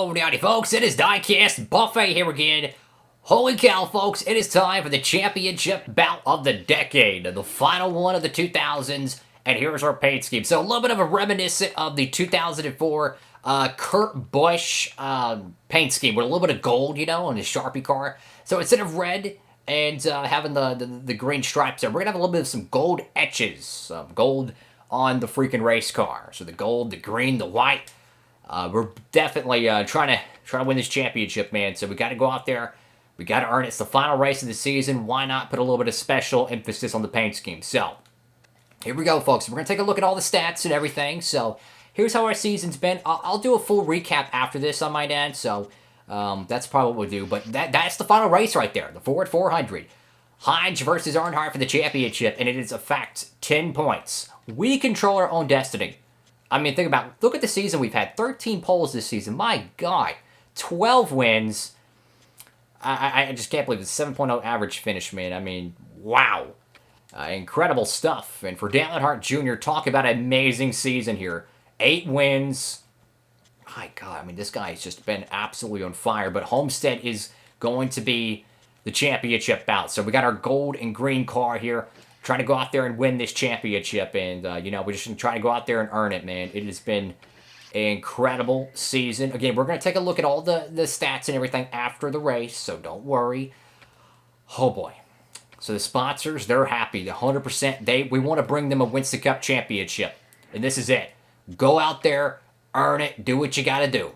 Howdy, folks. It is Diecastbuffet here again. Holy cow, folks. It is time for the championship bout of the decade. The final one of the 2000s. And here's our paint scheme. So a little bit of a reminiscent of the 2004 Kurt Busch paint scheme with a little bit of gold, you know, on his Sharpie car. So instead of red and having the green stripes there, we're going to have a little bit of some gold etches. Gold on the freaking race car. So the gold, the green, the white. We're definitely trying to win this championship, man. So we got to go out there. We got to earn it. It's the final race of the season. Why not put a little bit of special emphasis on the paint scheme? So here we go, folks. We're going to take a look at all the stats and everything. So here's how our season's been. I'll do a full recap after this on my end. So that's probably what we'll do. But that's the final race right there. The Ford 400. Heinz versus Earnhardt for the championship. And it is a fact, 10 points. We control our own destiny. I mean, think about it. Look at the season we've had. 13 poles this season. My God. 12 wins. I just can't believe it's 7.0 average finish, man. I mean, wow. Incredible stuff. And for Dale Earnhardt Jr., talk about an amazing season here. 8 wins. My God, I mean, this guy's just been absolutely on fire. But Homestead is going to be the championship bout. So we got our gold and green car here. Trying to go out there and win this championship. And, you know, we're just trying to go out there and earn it, man. It has been an incredible season. Again, we're going to take a look at all the stats and everything after the race, so don't worry. Oh, boy. So the sponsors, they're happy. 100%. We want to bring them a Winston Cup championship. And this is it. Go out there, earn it, do what you got to do.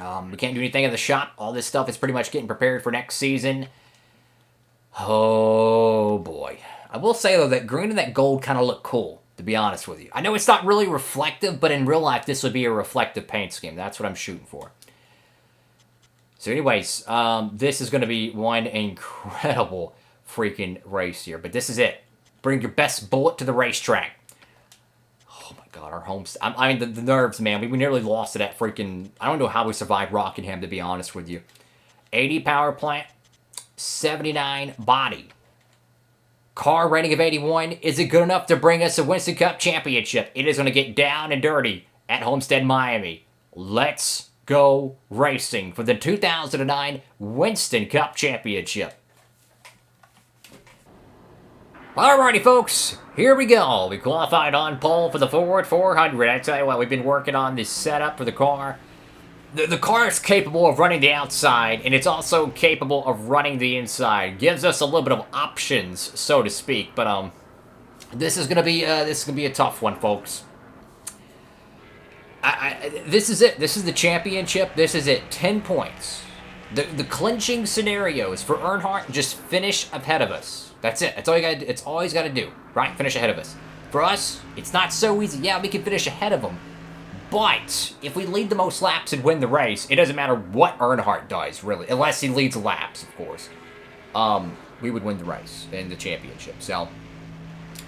We can't do anything in the shop. All this stuff is pretty much getting prepared for next season. Oh, boy. I will say, though, that green and that gold kind of look cool, to be honest with you. I know it's not really reflective, but in real life, this would be a reflective paint scheme. That's what I'm shooting for. So anyways, this is going to be one incredible freaking race here. But this is it. Bring your best bullet to the racetrack. Oh, my God, our homes. I mean, the nerves, man. We nearly lost to that freaking... I don't know how we survived Rockingham, to be honest with you. 80 power plant, 79 body. Car rating of 81. Is it good enough to bring us a Winston Cup championship? It is going to get down and dirty at Homestead, Miami. Let's go racing for the 2009 Winston Cup championship. Alrighty, folks. Here we go. We qualified on pole for the Ford 400. I tell you what, we've been working on this setup for the car. The car is capable of running the outside, and it's also capable of running the inside. Gives us a little bit of options, so to speak. But this is gonna be a tough one, folks. This is it. This is the championship. This is it. 10 points. The clinching scenarios for Earnhardt, just finish ahead of us. That's it. That's all you got. It's all he's got to do, right? Finish ahead of us. For us, it's not so easy. Yeah, we can finish ahead of him. But if we lead the most laps and win the race, it doesn't matter what Earnhardt does, really. Unless he leads laps, of course. We would win the race and the championship. So,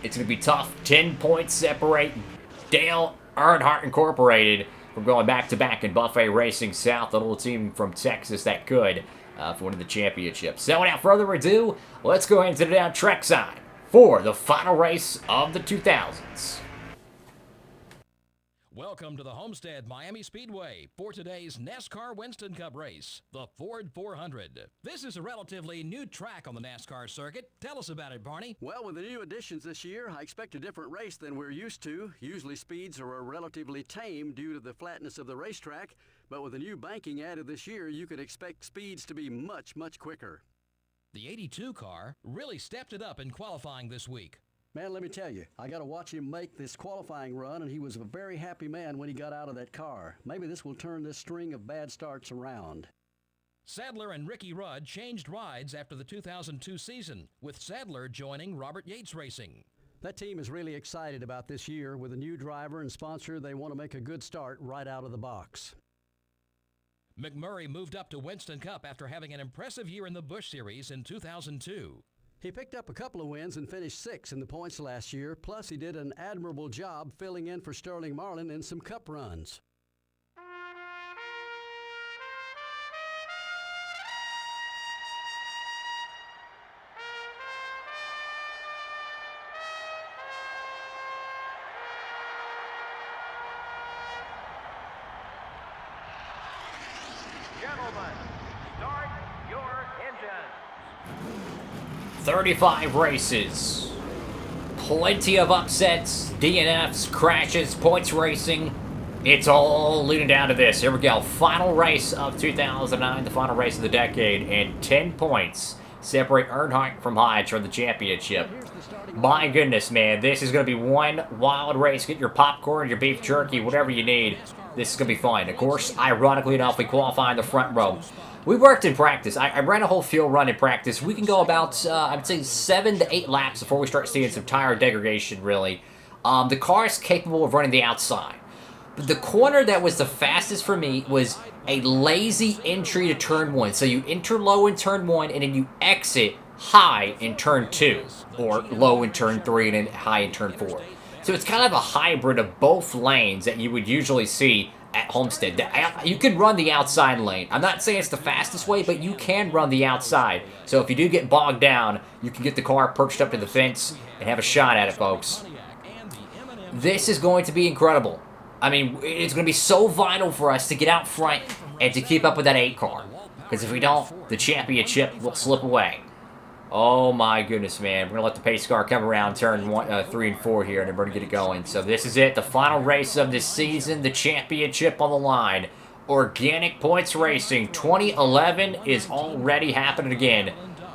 it's going to be tough. 10 points separate Dale Earnhardt Incorporated from going back-to-back in Buffet Racing South, the little team from Texas that could for winning the championship. So, without further ado, let's go into the down track side for the final race of the 2000s. Welcome to the Homestead Miami Speedway for today's NASCAR Winston Cup race, the Ford 400. This is a relatively new track on the NASCAR circuit. Tell us about it, Barney. Well, with the new additions this year, I expect a different race than we're used to. Usually speeds are relatively tame due to the flatness of the racetrack, but with the new banking added this year, you can expect speeds to be much, much quicker. The 82 car really stepped it up in qualifying this week. Man, let me tell you, I got to watch him make this qualifying run, and he was a very happy man when he got out of that car. Maybe this will turn this string of bad starts around. Sadler and Ricky Rudd changed rides after the 2002 season, with Sadler joining Robert Yates Racing. That team is really excited about this year. With a new driver and sponsor, they want to make a good start right out of the box. McMurray moved up to Winston Cup after having an impressive year in the Busch Series in 2002. He picked up a couple of wins and finished 6th in the points last year, plus he did an admirable job filling in for Sterling Marlin in some cup runs. Start your engines. 35 races. Plenty of upsets, DNFs, crashes, points racing. It's all leading down to this. Here we go. Final race of 2009, the final race of the decade, and 10 points separate Earnhardt from Hodge for the championship. My goodness, man. This is going to be one wild race. Get your popcorn, your beef jerky, whatever you need. This is going to be fun. Of course, ironically enough, we qualify in the front row. We worked in practice. I ran a whole field run in practice. We can go about, I would say, 7 to 8 laps before we start seeing some tire degradation, really. The car is capable of running the outside. But the corner that was the fastest for me was a lazy entry to turn 1. So you enter low in turn 1, and then you exit high in turn 2. Or low in turn 3, and then high in turn 4. So it's kind of a hybrid of both lanes that you would usually see at Homestead. You can run the outside lane. I'm not saying it's the fastest way, but you can run the outside. So if you do get bogged down, you can get the car perched up to the fence and have a shot at it, folks. This is going to be incredible. I mean, it's going to be so vital for us to get out front and to keep up with that 8 car. Because if we don't, the championship will slip away. Oh my goodness, man. We're going to let the pace car come around turn 3 and 4 here, and then we're going to get it going. So this is it, the final race of this season, the championship on the line. Organic Points Racing 2011 is already happening again.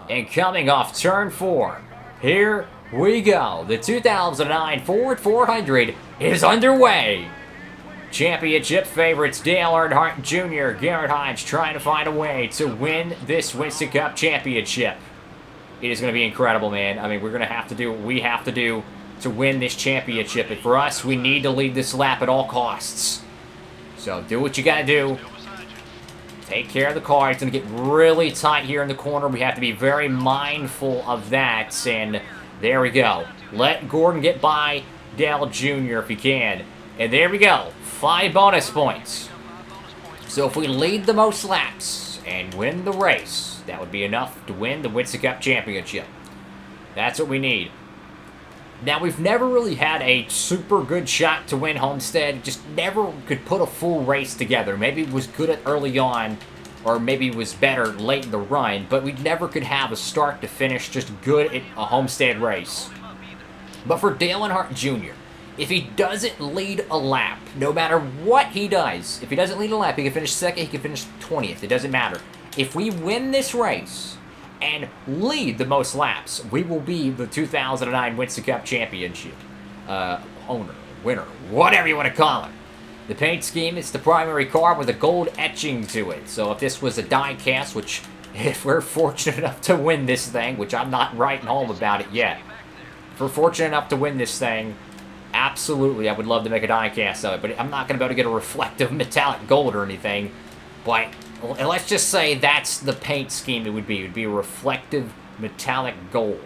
And coming off turn 4, here we go. The 2009 Ford 400 is underway. Championship favorites Dale Earnhardt Jr., Garrett Hodge trying to find a way to win this Winston Cup championship. It is going to be incredible, man. I mean, we're going to have to do what we have to do to win this championship. And for us, we need to lead this lap at all costs. So do what you got to do. Take care of the car. It's going to get really tight here in the corner. We have to be very mindful of that. And there we go. Let Gordon get by Dale Jr. if he can. And there we go. 5 bonus points. So if we lead the most laps and win the race, that would be enough to win the Winston Cup Championship. That's what we need. Now, we've never really had a super good shot to win Homestead. Just never could put a full race together. Maybe it was good at early on, or maybe it was better late in the run, but we never could have a start to finish just good at a Homestead race. But for Dale Earnhardt Jr., if he doesn't lead a lap, no matter what he does, if he doesn't lead a lap, he can finish second, he can finish 20th, it doesn't matter. If we win this race and lead the most laps, we will be the 2009 Winston Cup Championship owner, winner, whatever you want to call it. The paint scheme is the primary car with a gold etching to it. So if this was a diecast, which if we're fortunate enough to win this thing, which I'm not writing home about it yet, if we're fortunate enough to win this thing, absolutely, I would love to make a diecast of it, but I'm not going to be able to get a reflective metallic gold or anything. But let's just say that's the paint scheme it would be. It would be a reflective metallic gold.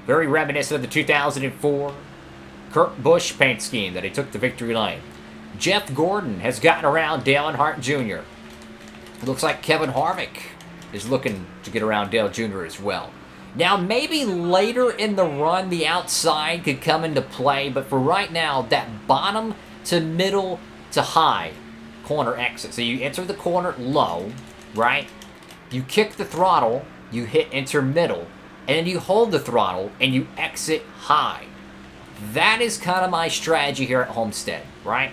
Very reminiscent of the 2004 Kurt Busch paint scheme that he took to victory lane. Jeff Gordon has gotten around Dale Earnhardt Jr. It looks like Kevin Harvick is looking to get around Dale Jr. as well. Now, maybe later in the run, the outside could come into play, but for right now, that bottom to middle to high corner exit. So you enter the corner low, right? You kick the throttle, you hit enter middle, and then you hold the throttle, and you exit high. That is kind of my strategy here at Homestead, right?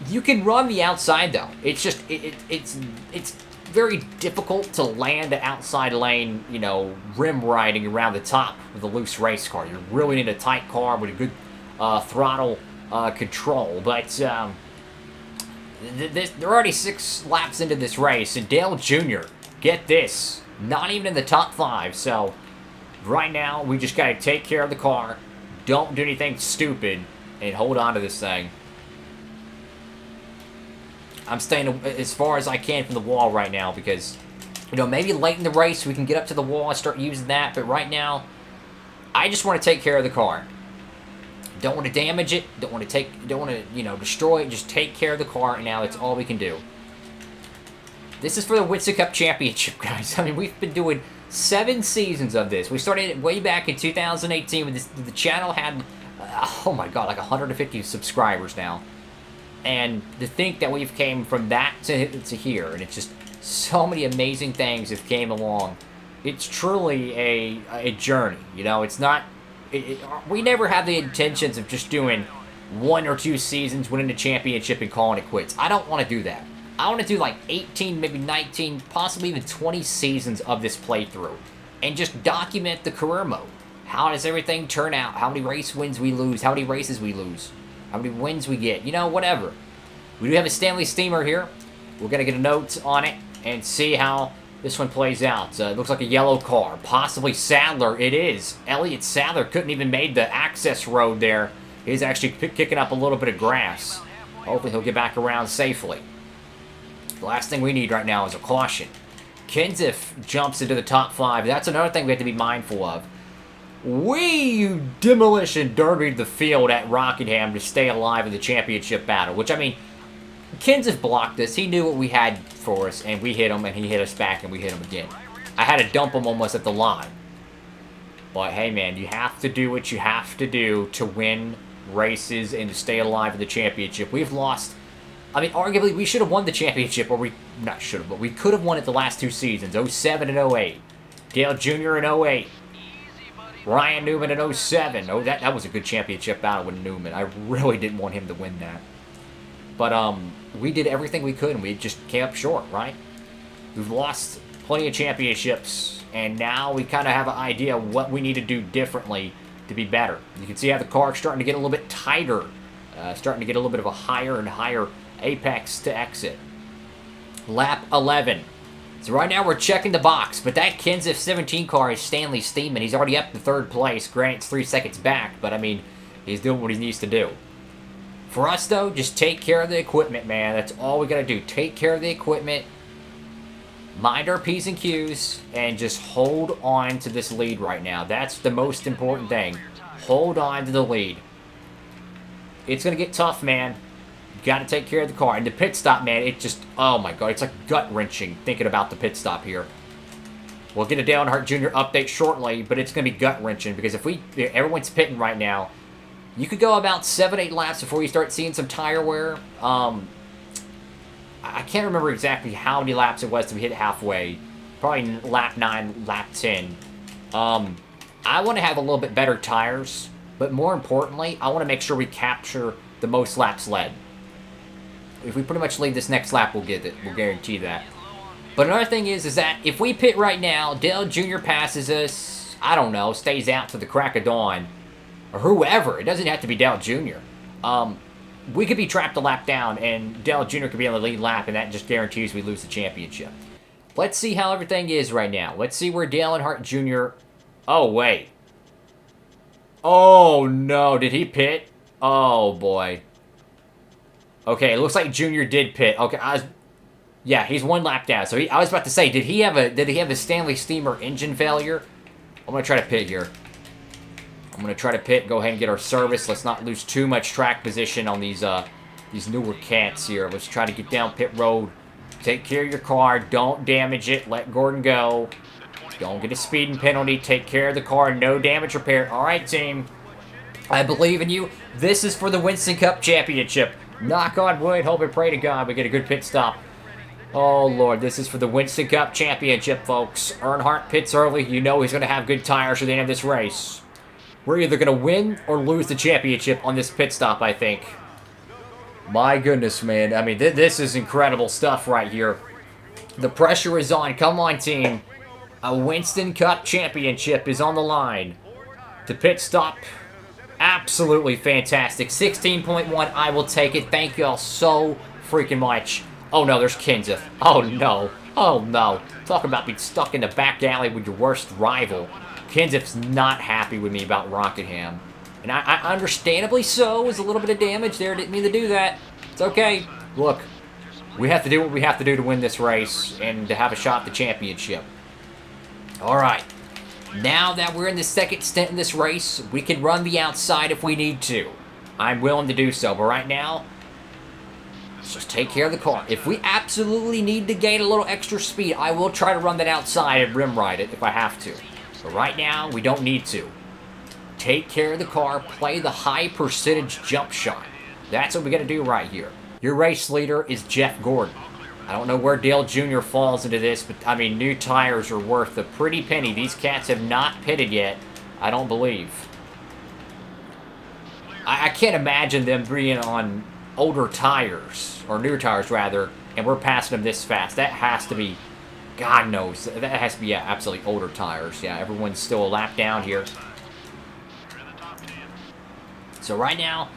You can run the outside, though. It's just, it's very difficult to land an outside lane, you know, rim riding around the top with a loose race car. You really need a tight car with a good throttle control. But they're already 6 laps into this race, and Dale Jr., get this, not even in the top 5. So right now, we just got to take care of the car, don't do anything stupid, and hold on to this thing. I'm staying as far as I can from the wall right now because, you know, maybe late in the race we can get up to the wall and start using that. But right now, I just want to take care of the car. Don't want to damage it. Don't want to, you know, destroy it. Just take care of the car, and now that's all we can do. This is for the Winston Cup Championship, guys. I mean, we've been doing 7 seasons of this. We started it way back in 2018 when the channel had, oh my god, like 150 subscribers now. And to think that we've came from that to here, and it's just so many amazing things have came along. It's truly a journey, you know. It's not. We never have the intentions of just doing 1 or 2 seasons, winning the championship, and calling it quits. I don't want to do that. I want to do like 18, maybe 19, possibly even 20 seasons of this playthrough, and just document the career mode. How does everything turn out? How many race wins we lose? How many races we lose? How many wins we get? You know, whatever. We do have a Stanley Steamer here. We're going to get a note on it and see how this one plays out. It looks like a yellow car. Possibly Sadler. It is. Elliott Sadler couldn't even made the access road there. He's actually kicking up a little bit of grass. Hopefully he'll get back around safely. The last thing we need right now is a caution. Kenseth jumps into the top 5. That's another thing we have to be mindful of. We demolition derbied the field at Rockingham to stay alive in the championship battle, which, I mean, Kenseth blocked us. He knew what we had for us, and we hit him, and he hit us back, and we hit him again. I had to dump him almost at the line. But, hey, man, you have to do what you have to do to win races and to stay alive in the championship. We've lost. I mean, arguably, we should have won the championship, or not should have, but we could have won it the last 2 seasons, 07 and 08. Dale Jr. in 08. Ryan Newman in 07. Oh, that was a good championship battle with Newman. I really didn't want him to win that. But we did everything we could, and we just came up short, right? We've lost plenty of championships, and now we kind of have an idea of what we need to do differently to be better. You can see how the car's starting to get a little bit tighter, starting to get a little bit of a higher and higher apex to exit. Lap 11. So right now we're checking the box, but that Kenseth 17 car is Stanley Steeman. He's already up to 3rd place. Granted, it's 3 seconds back, but I mean, he's doing what he needs to do. For us, though, just take care of the equipment, man. That's all we got to do. Take care of the equipment, mind our P's and Q's, and just hold on to this lead right now. That's the most important thing. Hold on to the lead. It's going to get tough, man. You got to take care of the car. And the pit stop, man, it just, oh my God, it's like gut-wrenching thinking about the pit stop here. We'll get a Dale Earnhardt Jr. update shortly, but it's going to be gut-wrenching because if everyone's pitting right now, you could go about 7-8 laps before you start seeing some tire wear. I can't remember exactly how many laps it was to hit halfway. Probably lap 9, lap 10. I want to have a little bit better tires, but more importantly, I want to make sure we capture the most laps led. If we pretty much lead this next lap, we'll get it. We'll guarantee that. But another thing is that if we pit right now, Dale Jr. passes us, I don't know, stays out to the crack of dawn, or whoever. It doesn't have to be Dale Jr. We could be trapped a lap down, and Dale Jr. could be on the lead lap, and that just guarantees we lose the championship. Let's see how everything is right now. Let's see where Dale Earnhardt Jr. Oh, wait. Oh, no. Did he pit? Oh, boy. Okay, it looks like Jr. did pit. Okay, yeah, he's 1 lap down. So I was about to say, did he have a Stanley Steamer engine failure? I'm going to try to pit here. I'm going to try to pit, go ahead and get our service. Let's not lose too much track position on these newer cats here. Let's try to get down pit road. Take care of your car. Don't damage it. Let Gordon go. Don't get a speeding penalty. Take care of the car. No damage repair. All right, team. I believe in you. This is for the Winston Cup Championship. Knock on wood. Hope and pray to God we get a good pit stop. Oh, Lord. This is for the Winston Cup Championship, folks. Earnhardt pits early. You know he's going to have good tires at the end of this race. We're either going to win or lose the championship on this pit stop, I think. My goodness, man. I mean, this is incredible stuff right here. The pressure is on. Come on, team. A Winston Cup Championship is on the line. The pit stop, absolutely fantastic. 16.1, I will take it. Thank you all so freaking much. Oh, no, there's Kenseth. Oh, no. Oh, no. Talk about being stuck in the back alley with your worst rival. Kenseth's not happy with me about Rockingham. And I understandably so, was a little bit of damage there. Didn't mean to do that. It's okay. Look, we have to do what we have to do to win this race and to have a shot at the championship. All right. Now that we're in the second stint in this race, we can run the outside if we need to. I'm willing to do so. But right now, let's just take care of the car. If we absolutely need to gain a little extra speed, I will try to run that outside and rim ride it if I have to. But right now, we don't need to. Take care of the car. Play the high percentage jump shot. That's what we got to do right here. Your race leader is Jeff Gordon. I don't know where Dale Jr. falls into this, but, I mean, new tires are worth a pretty penny. These cats have not pitted yet, I don't believe. I can't imagine them being on older tires, or newer tires, rather, and we're passing them this fast. That has to be, God knows, that has to be, yeah, absolutely older tires. Yeah, everyone's still a lap down here. So right now,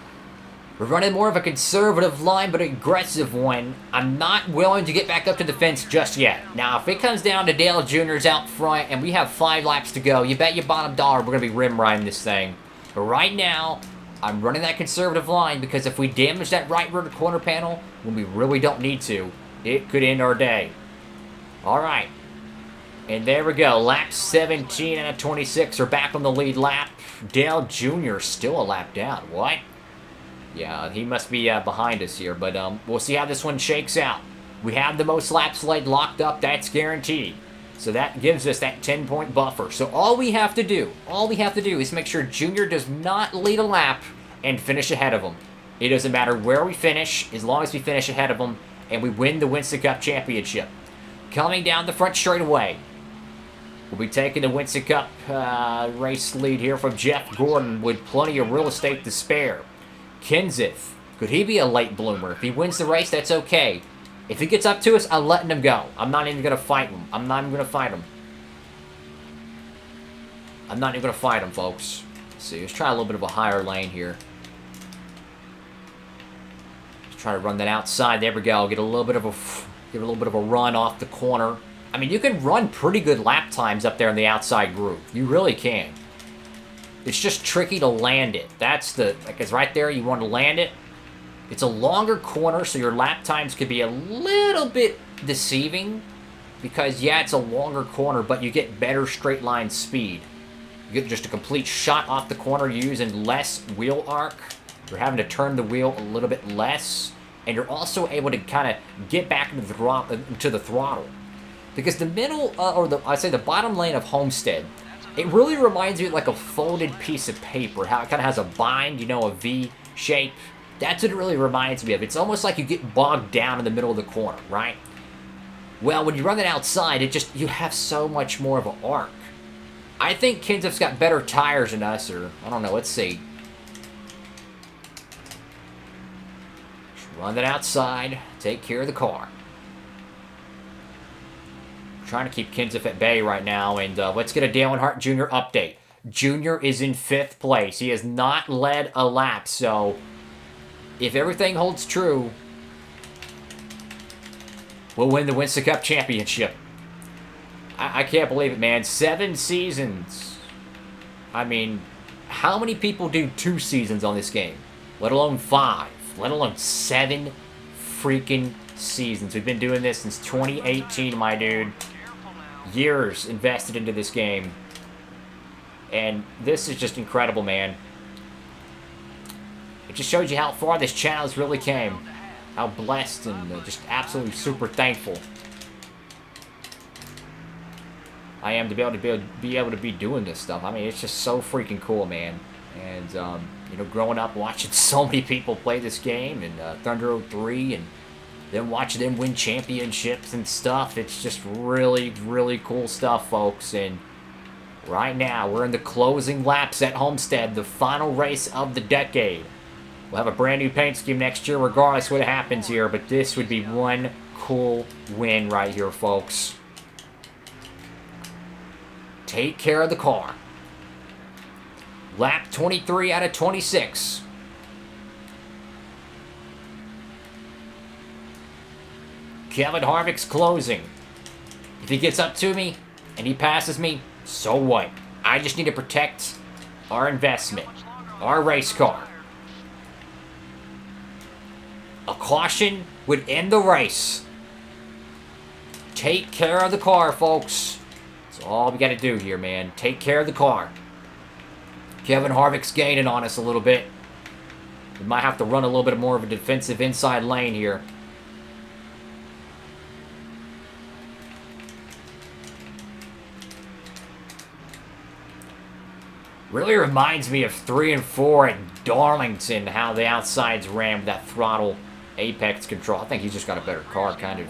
we're running more of a conservative line, but an aggressive one. I'm not willing to get back up to the fence just yet. Now, if it comes down to Dale Jr.'s out front and we have 5 laps to go, you bet your bottom dollar we're going to be rim riding this thing. But right now, I'm running that conservative line because if we damage that right rear corner panel when we really don't need to, it could end our day. All right. And there we go. Lap 17 out of 26 are back on the lead lap. Dale Jr. still a lap down. What? Yeah, he must be behind us here, but we'll see how this one shakes out. We have the most laps led locked up, that's guaranteed. So that gives us that 10-point buffer. So all we have to do is make sure Junior does not lead a lap and finish ahead of him. It doesn't matter where we finish, as long as we finish ahead of him and we win the Winston Cup Championship. Coming down the front straightaway, we'll be taking the Winston Cup race lead here from Jeff Gordon with plenty of real estate to spare. Kenseth, could he be a late bloomer? If he wins the race, that's okay. If he gets up to us, I'm letting him go. I'm not even going to fight him. I'm not even going to fight him. I'm not even going to fight him, folks. Let's see, let's try a little bit of a higher lane here. Let's try to run that outside. There we go. Get a little bit of a run off the corner. I mean, you can run pretty good lap times up there in the outside groove. You really can. It's just tricky to land it. That's the, like, it's right there. You want to land it. It's a longer corner, so your lap times could be a little bit deceiving because, yeah, it's a longer corner, but you get better straight line speed. You get just a complete shot off the corner. You're using less wheel arc. You're having to turn the wheel a little bit less, and you're also able to kind of get back into the throttle. Because the middle, I'd say the bottom lane of Homestead, it really reminds me of like a folded piece of paper, how it kind of has a bind, you know, a V shape. That's what it really reminds me of. It's almost like you get bogged down in the middle of the corner, right? Well, when you run it outside, you have so much more of an arc. I think Kenseth's got better tires than us, or, I don't know, let's see. Just run that outside, take care of the car. Trying to keep Kenseth at bay right now, and let's get a Dale Earnhardt Jr. update. Jr. is in 5th place. He has not led a lap, so if everything holds true, we'll win the Winston Cup Championship. I can't believe it, man. 7 seasons. I mean, how many people do 2 seasons on this game? Let alone 5. Let alone 7 freaking seasons. We've been doing this since 2018, my dude. Years invested into this game. And this is just incredible, man. It just shows you how far this channel has really came. How blessed and just absolutely super thankful I am to be able to be doing this stuff. I mean, it's just so freaking cool, man. And, you know, growing up watching so many people play this game and Thunder 03 and then watching them win championships and stuff. It's just really, really cool stuff, folks. And right now, we're in the closing laps at Homestead, the final race of the decade. We'll have a brand new paint scheme next year, regardless what happens here. But this would be one cool win right here, folks. Take care of the car. Lap 23 out of 26. Kevin Harvick's closing. If he gets up to me and he passes me, so what? I just need to protect our investment, our race car. A caution would end the race. Take care of the car, folks. That's all we got to do here, man. Take care of the car. Kevin Harvick's gaining on us a little bit. We might have to run a little bit more of a defensive inside lane here. Really reminds me of 3 and 4 at Darlington, how the outsides ran with that throttle apex control. I think he's just got a better car, kind of.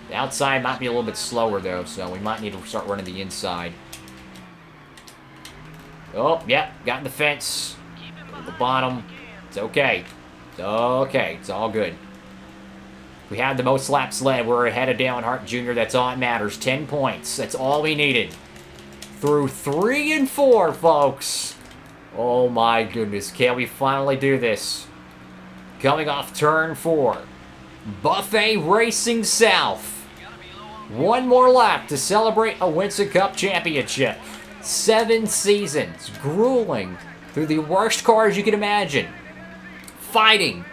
The outside might be a little bit slower, though, so we might need to start running the inside. Oh, yeah, got in the fence. The bottom. It's okay. It's okay. It's all good. We had the most laps led. We're ahead of Dale Earnhardt Jr. That's all that matters. 10 points. That's all we needed. Through 3 and 4, folks. Oh, my goodness. Can we finally do this? Coming off turn 4. Buffet Racing South. 1 more lap to celebrate a Winston Cup championship. 7 seasons. Grueling. Through the worst cars you can imagine. Fighting.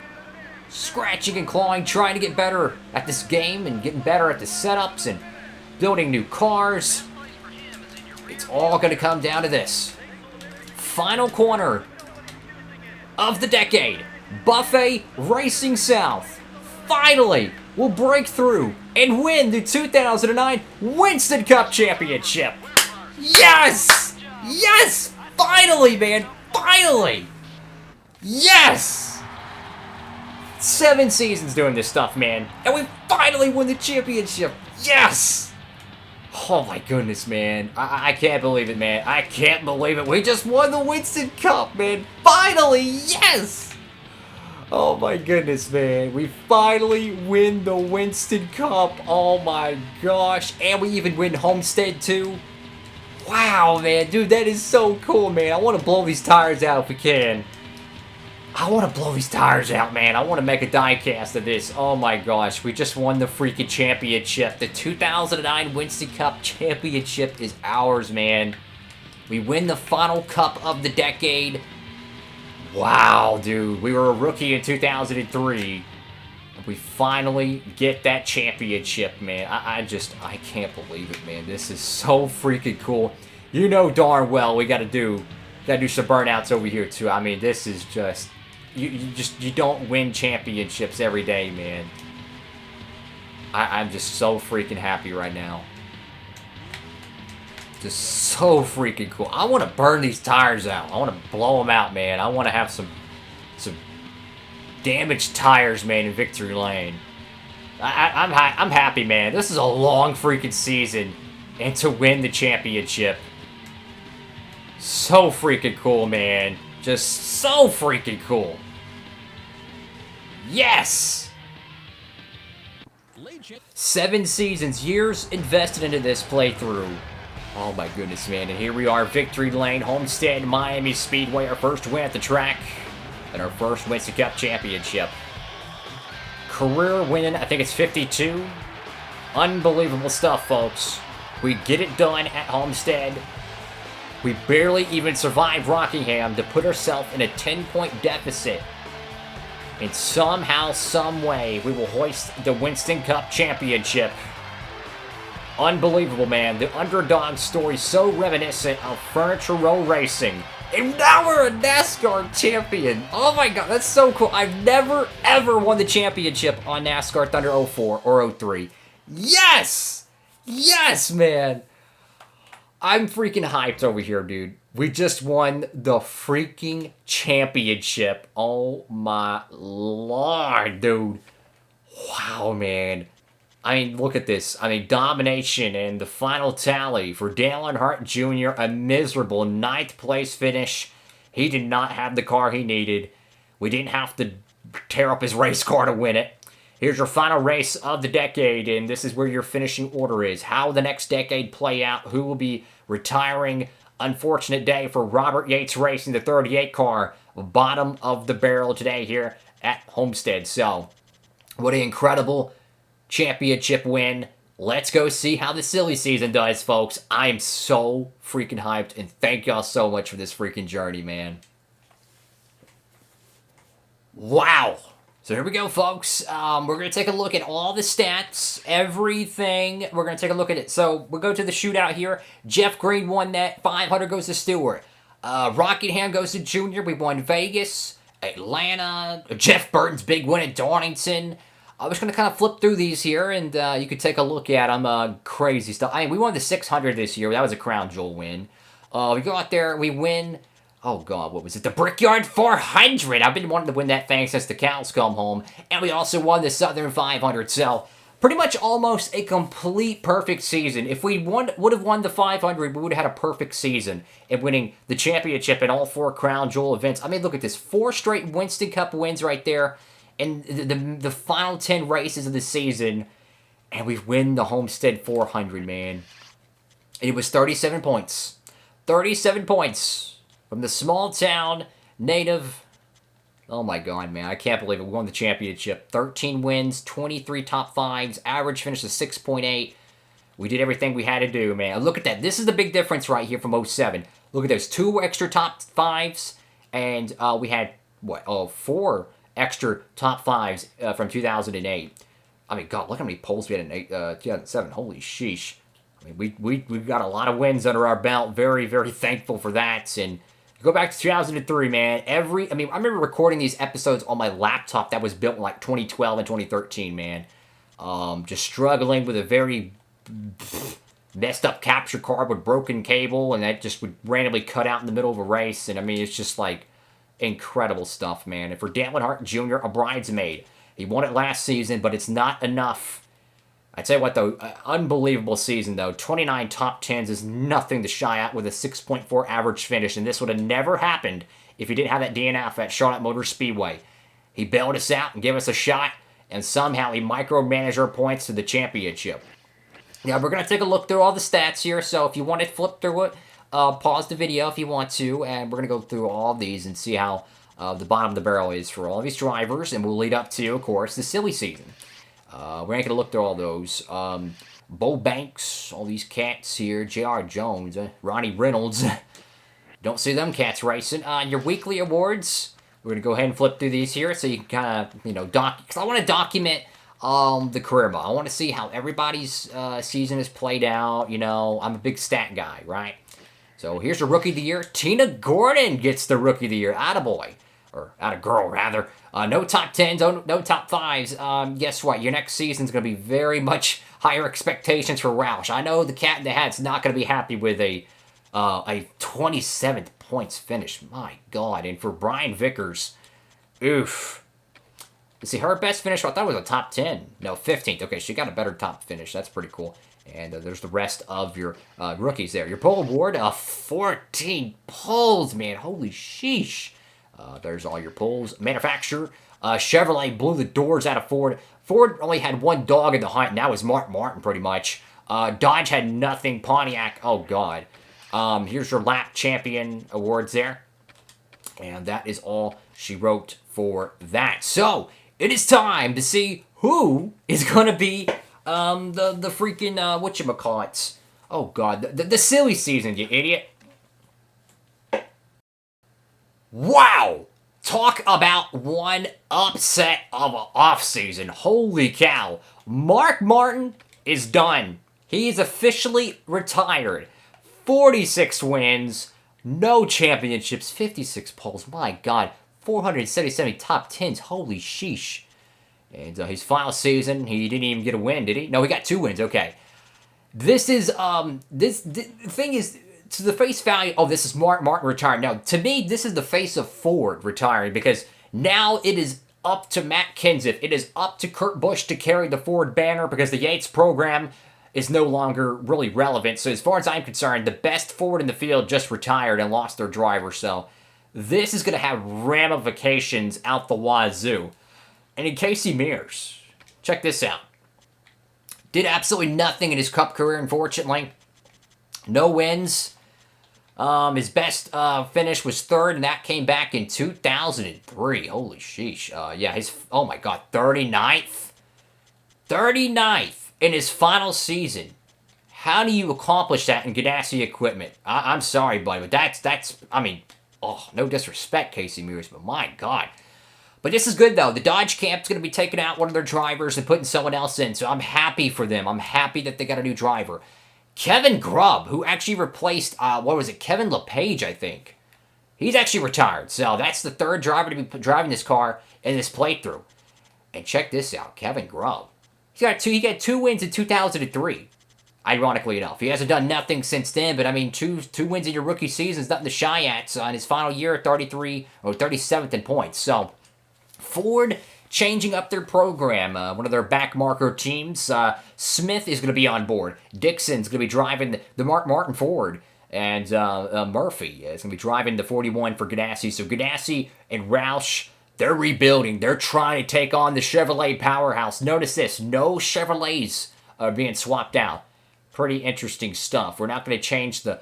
Scratching and clawing. Trying to get better at this game. And getting better at the setups. And building new cars. It's all going to come down to this. Final corner of the decade. Buffet Racing South finally will break through and win the 2009 Winston Cup Championship. Yes! Yes! Finally, man! Finally! Yes! 7 seasons doing this stuff, man. And we finally won the championship. Yes! Oh my goodness, man. I can't believe it, man. I can't believe it. We just won the Winston Cup, man. Finally, yes! Oh my goodness, man. We finally win the Winston Cup. Oh my gosh. And we even win Homestead, too. Wow, man. Dude, that is so cool, man. I want to blow these tires out if we can. I want to blow these tires out, man. I want to make a diecast of this. Oh my gosh. We just won the freaking championship. The 2009 Winston Cup Championship is ours, man. We win the final cup of the decade. Wow, dude. We were a rookie in 2003. We finally get that championship, man. I can't believe it, man. This is so freaking cool. You know darn well we gotta do some burnouts over here, too. I mean, this is just... You don't win championships every day, man. I'm just so freaking happy right now. Just so freaking cool. I want to burn these tires out. I want to blow them out, man. I want to have some damaged tires, man, in victory lane. I'm happy, man. This is a long freaking season, and to win the championship. So freaking cool, man. Just so freaking cool. Yes! 7 seasons, years invested into this playthrough. Oh my goodness, man. And here we are, Victory Lane, Homestead, Miami Speedway. Our first win at the track. And our first Winston Cup Championship. Career winning, I think it's 52. Unbelievable stuff, folks. We get it done at Homestead. We barely even survived Rockingham to put ourselves in a 10-point deficit. And somehow, some way, we will hoist the Winston Cup Championship. Unbelievable, man. The underdog story so reminiscent of Furniture Row Racing. And now we're a NASCAR champion. Oh my god, that's so cool. I've never, ever won the championship on NASCAR Thunder 04 or 03. Yes! Yes, man. I'm freaking hyped over here, dude. We just won the freaking championship. Oh my lord, dude. Wow, man. I mean, look at this. I mean, domination and the final tally for Dale Earnhardt Jr., a miserable 9th place finish. He did not have the car he needed. We didn't have to tear up his race car to win it. Here's your final race of the decade, and this is where your finishing order is. How will the next decade play out? Who will be retiring? Unfortunate day for Robert Yates Racing, the 38 car. Bottom of the barrel today here at Homestead. So, what an incredible championship win. Let's go see how the silly season does, folks. I am so freaking hyped, and thank y'all so much for this freaking journey, man. Wow. So here we go, folks. We're going to take a look at all the stats, everything. We're going to take a look at it. So we'll go to the shootout here. Jeff Green won that. 500 goes to Stewart. Rockingham goes to Junior. We won Vegas, Atlanta. Jeff Burton's big win at Darlington. I'm just going to kind of flip through these here, and you can take a look at them. Crazy stuff. I mean, we won the 600 this year. That was a crown jewel win. We go out there, we win Oh, God, what was it? The Brickyard 400. I've been wanting to win that thing since the cows come home. And we also won the Southern 500. So, pretty much almost a complete perfect season. If we would have won the 500, we would have had a perfect season in winning the championship in all 4 Crown Jewel events. I mean, look at this. 4 straight Winston Cup wins right there in the final 10 races of the season. And we win the Homestead 400, man. It was 37 points. 37 points. From the small town, native, oh my God, man, I can't believe it. We won the championship. 13 wins, 23 top 5s, average finish of 6.8. We did everything we had to do, man. Look at that. This is the big difference right here from 07. Look at those 2 extra top 5s, and we had, 4 extra top 5s from 2008. I mean, God, look how many polls we had in 2007. Holy sheesh. I mean, we've got a lot of wins under our belt. Very, very thankful for that, and go back to 2003, man. I remember recording these episodes on my laptop that was built in like 2012 and 2013, man. Just struggling with a very messed up capture card with broken cable, and that just would randomly cut out in the middle of a race. And I mean, it's just like incredible stuff, man. And for Dan Hart Jr., a bridesmaid. He won it last season, but it's not enough. I tell you what, though, unbelievable season, though. 29 top 10s is nothing to shy at with a 6.4 average finish, and this would have never happened if he didn't have that DNF at Charlotte Motor Speedway. He bailed us out and gave us a shot, and somehow he micromanaged our points to the championship. Now, we're going to take a look through all the stats here, so if you want to flip through it, pause the video if you want to, and we're going to go through all of these and see how the bottom of the barrel is for all these drivers, and we'll lead up to, of course, the silly season. We're not going to look through all those. Bo Banks, all these cats here. J.R. Jones, Ronnie Reynolds. Don't see them cats racing. Your weekly awards. We're going to go ahead and flip through these here so you can kind of, because I want to document the career mode. I want to see how everybody's season is played out. I'm a big stat guy, right? So here's the Rookie of the Year. Tina Gordon gets the Rookie of the Year. Attaboy. Or attagirl, rather. No top 10s, no top 5s. Guess what? Your next season's going to be very much higher expectations for Roush. I know the Cat in the Hat's not going to be happy with a 27th points finish. My God. And for Brian Vickers, oof. See, her best finish, I thought it was a top 10. No, 15th. Okay, she got a better top finish. That's pretty cool. And there's the rest of your rookies there. Your pole award, 14 poles, man. Holy sheesh. There's all your pulls. Manufacturer, Chevrolet blew the doors out of Ford. Ford only had 1 dog in the hunt, and that was Mark Martin, pretty much. Dodge had nothing. Pontiac, oh, God. Here's your lap champion awards there. And that is all she wrote for that. So, it is time to see who is going to be the freaking, whatchamacallits. Oh, God. The silly season, you idiot. Wow! Talk about one upset of an offseason. Holy cow. Mark Martin is done. He is officially retired. 46 wins, no championships, 56 poles. My God, 477 top 10s. Holy sheesh. And his final season, he didn't even get a win, did he? No, he got 2 wins. Okay. This is, the thing is, to the face value, oh, this is Mark Martin retired. Now, to me, this is the face of Ford retiring because now it is up to Matt Kenseth. It is up to Kurt Busch to carry the Ford banner because the Yates program is no longer really relevant. So as far as I'm concerned, the best Ford in the field just retired and lost their driver. So this is going to have ramifications out the wazoo. And in Casey Mears, check this out. Did absolutely nothing in his Cup career, unfortunately. No wins. His best finish was 3rd, and that came back in 2003. Holy sheesh. Yeah, oh my God, 39th? 39th in his final season. How do you accomplish that in Ganassi equipment? I'm sorry, buddy, but that's, I mean, oh, no disrespect, Casey Mears, but my God. But this is good, though. The Dodge camp's going to be taking out one of their drivers and putting someone else in, so I'm happy for them. I'm happy that they got a new driver. Kevin Grubb, who actually replaced, Kevin LePage, I think. He's actually retired, so that's the 3rd driver to be driving this car in this playthrough. And check this out, Kevin Grubb. He got 2 wins in 2003. Ironically enough, he hasn't done nothing since then. But I mean, two wins in your rookie season is nothing to shy at. So in his final year, 37th in points. So Ford changing up their program. One of their back marker teams, Smith is going to be on board. Dixon's going to be driving the Mark Martin Ford. And Murphy is going to be driving the 41 for Ganassi. So Ganassi and Roush, they're rebuilding. They're trying to take on the Chevrolet powerhouse. Notice this, no Chevrolets are being swapped out. Pretty interesting stuff. We're not going to change the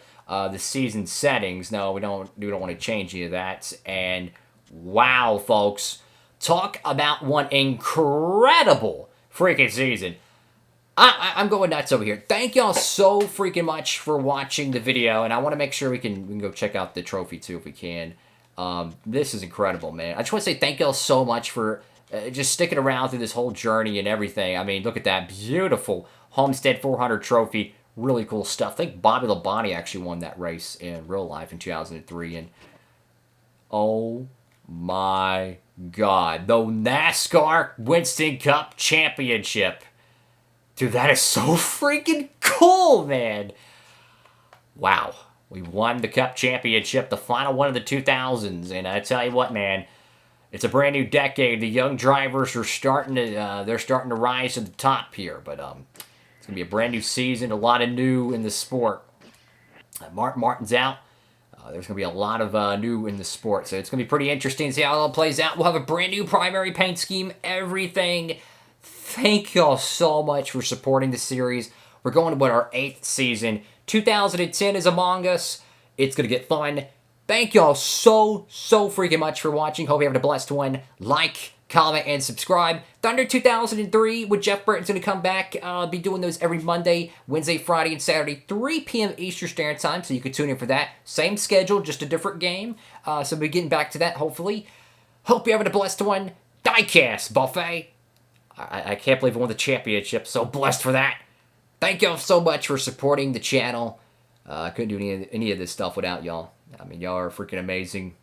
season settings. No, we don't want to change any of that. And wow, folks, talk about one incredible freaking season. I'm going nuts over here. Thank y'all so freaking much for watching the video, and I want to make sure we can go check out the trophy too if we can. This is incredible, man. I just want to say thank y'all so much for just sticking around through this whole journey and everything. I mean, look at that beautiful Homestead 400 trophy. Really cool stuff. I think Bobby Labonte actually won that race in real life in 2003, and oh my God, the NASCAR Winston Cup Championship. Dude, that is so freaking cool, man. Wow. We won the Cup Championship, the final one of the 2000s. And I tell you what, man, it's a brand new decade. The young drivers are starting to rise to the top here. But it's going to be a brand new season, a lot of new in the sport. Mark Martin's out. There's going to be a lot of new in the sport. So it's going to be pretty interesting to see how it all plays out. We'll have a brand new primary paint scheme, everything. Thank y'all so much for supporting the series. We're going to our 8th season. 2010 is among us. It's going to get fun. Thank y'all so freaking much for watching. Hope you have a blessed one. Like, comment, and subscribe. Thunder 2003 with Jeff Burton's going to come back. I'll be doing those every Monday, Wednesday, Friday, and Saturday, 3 p.m. Eastern Standard Time, so you can tune in for that. Same schedule, just a different game. So we'll be getting back to that, hopefully. Hope you're having a blessed one. Diecastbuffet. I can't believe I won the championship. So blessed for that. Thank y'all so much for supporting the channel. I couldn't do any of this stuff without y'all. I mean, y'all are freaking amazing.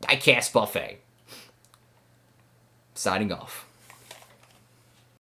Diecastbuffet. Signing off.